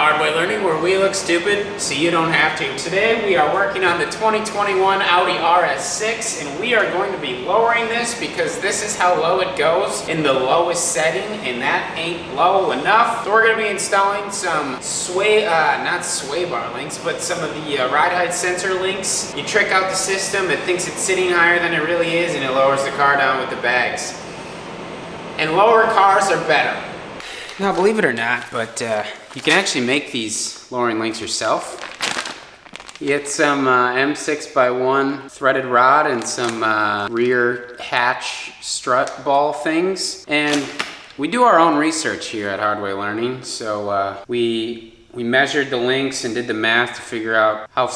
Hardware Learning, where we look stupid so you don't have to. Today we are working on the 2021 Audi RS6, and we are going to be lowering this because this is how low it goes in the lowest setting, and that ain't low enough. So we're going to be installing some not sway bar links, but some of the ride height sensor links. You trick out the system, it thinks it's sitting higher than it really is, and it lowers the car down with the bags. And lower cars are better. Now, believe it or not, but you can actually make these lowering links yourself. You get some M6x1 threaded rod and some rear hatch strut ball things. And we do our own research here at Hardware Learning. So we measured the links and did the math to figure out how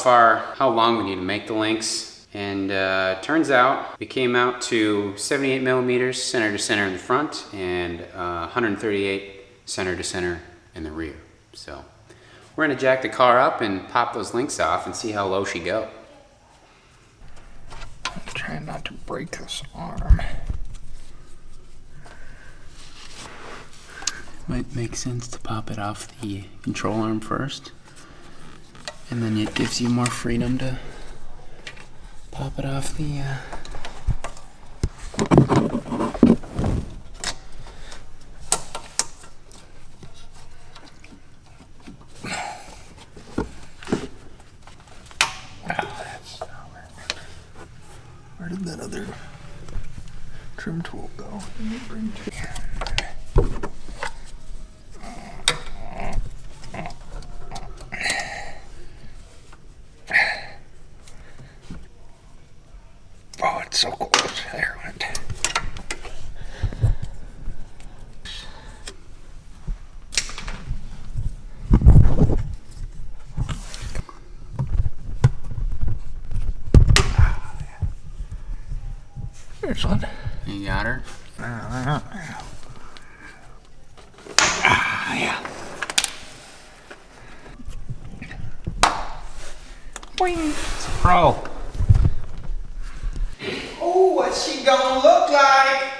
long we need to make the links. And turns out we came out to 78 millimeters center to center in the front and 138 center to center in the rear. So we're gonna jack the car up and pop those links off and see how low she go. I'm trying not to break this arm. Might make sense to pop it off the control arm first, and then it gives you more freedom to pop it off the Where did that other trim tool go? Let me bring it. Oh, it's so close. There it went. There's one. You got her? Yeah. Boing. It's a pro. Oh, what's she gonna look like?